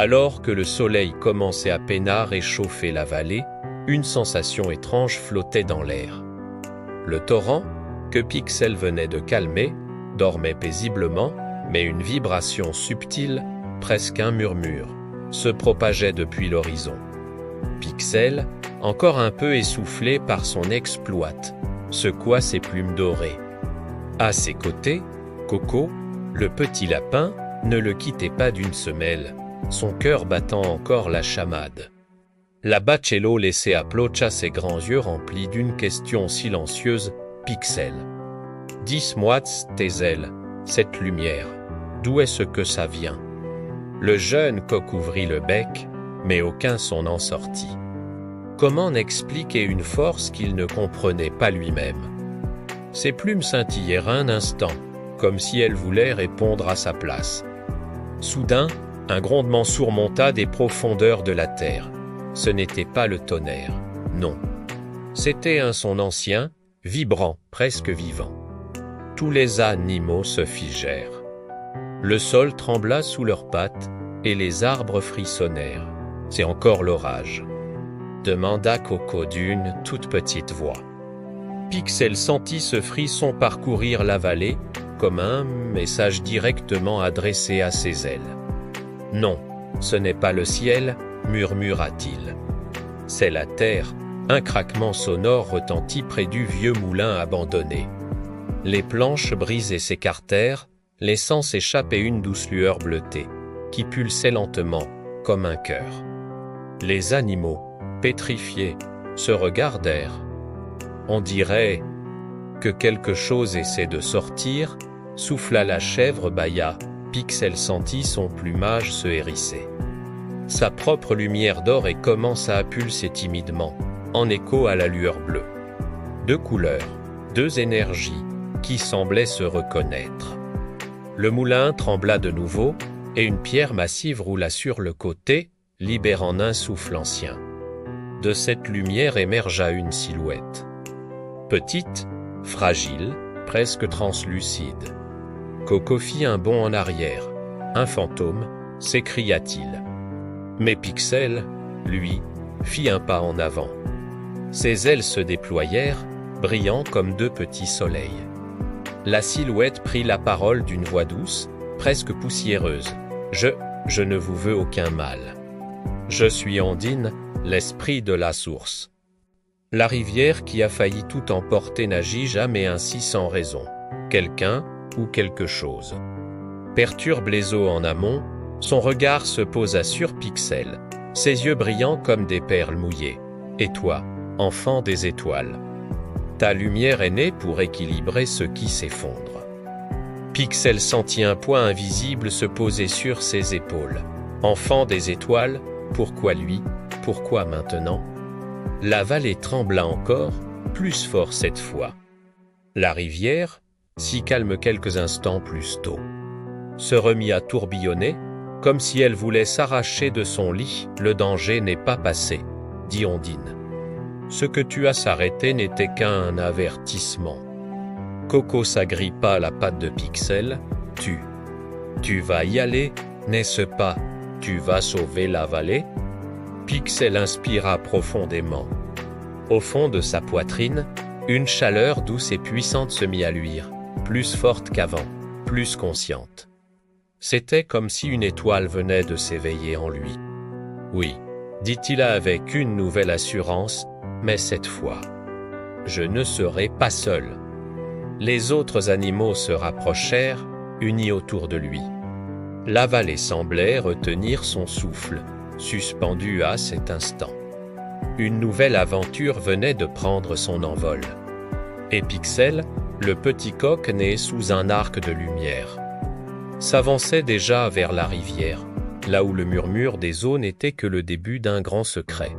Alors que le soleil commençait à peine à réchauffer la vallée, une sensation étrange flottait dans l'air. Le torrent, que Pixel venait de calmer, dormait paisiblement, mais une vibration subtile, presque un murmure, se propageait depuis l'horizon. Pixel, encore un peu essoufflé par son exploit, secoua ses plumes dorées. À ses côtés, Coco, le petit lapin, ne le quittait pas d'une semelle, son cœur battant encore la chamade. La Bachello laissait à Plocha ses grands yeux remplis d'une question silencieuse. Pixel. Dis-moi, tes ailes, cette lumière, d'où est-ce que ça vient? Le jeune coq ouvrit le bec, mais aucun son n'en sortit. Comment expliquer une force qu'il ne comprenait pas lui-même? Ses plumes scintillèrent un instant, comme si elles voulaient répondre à sa place. Soudain, un grondement surmonta des profondeurs de la terre. Ce n'était pas le tonnerre, non. C'était un son ancien, vibrant, presque vivant. Tous les animaux se figèrent. Le sol trembla sous leurs pattes et les arbres frissonnèrent. C'est encore l'orage, demanda Coco d'une toute petite voix. Pixel sentit ce frisson parcourir la vallée comme un message directement adressé à ses ailes. Non, ce n'est pas le ciel, murmura-t-il. C'est la terre. Un craquement sonore retentit près du vieux moulin abandonné. Les planches brisées s'écartèrent, laissant s'échapper une douce lueur bleutée, qui pulsait lentement, comme un cœur. Les animaux, pétrifiés, se regardèrent. On dirait que quelque chose essaie de sortir, souffla la chèvre bâilla. Pixel sentit son plumage se hérisser. Sa propre lumière d'or et commença à pulser timidement, en écho à la lueur bleue. Deux couleurs, deux énergies, qui semblaient se reconnaître. Le moulin trembla de nouveau, et une pierre massive roula sur le côté, libérant un souffle ancien. De cette lumière émergea une silhouette. Petite, fragile, presque translucide. Coco fit un bond en arrière. Un fantôme, s'écria-t-il. Mais Pixel, lui, fit un pas en avant. Ses ailes se déployèrent, brillant comme deux petits soleils. La silhouette prit la parole d'une voix douce, presque poussiéreuse. Je ne vous veux aucun mal. Je suis Ondine, l'esprit de la source. La rivière qui a failli tout emporter n'agit jamais ainsi sans raison. Quelqu'un ou quelque chose perturbe les eaux en amont. Son regard se posa sur Pixel, ses yeux brillants comme des perles mouillées. Et toi, enfant des étoiles, ta lumière est née pour équilibrer ce qui s'effondre. Pixel sentit un poids invisible se poser sur ses épaules. Enfant des étoiles, pourquoi lui? Pourquoi maintenant? La vallée trembla encore, plus fort cette fois. La rivière, si calme quelques instants plus tôt, se remit à tourbillonner, comme si elle voulait s'arracher de son lit. Le danger n'est pas passé, dit Ondine. Ce que tu as s'arrêter n'était qu'un avertissement. Coco s'agrippa à la patte de Pixel. Tu vas y aller, n'est-ce pas? Tu vas sauver la vallée? Pixel inspira profondément. Au fond de sa poitrine, une chaleur douce et puissante se mit à luire, plus forte qu'avant, plus consciente. C'était comme si une étoile venait de s'éveiller en lui. Oui, dit-il avec une nouvelle assurance, mais cette fois, je ne serai pas seul. Les autres animaux se rapprochèrent, unis autour de lui. La vallée semblait retenir son souffle, suspendue à cet instant. Une nouvelle aventure venait de prendre son envol. Et Pixel, le petit coq né sous un arc de lumière, s'avançait déjà vers la rivière, là où le murmure des eaux n'était que le début d'un grand secret.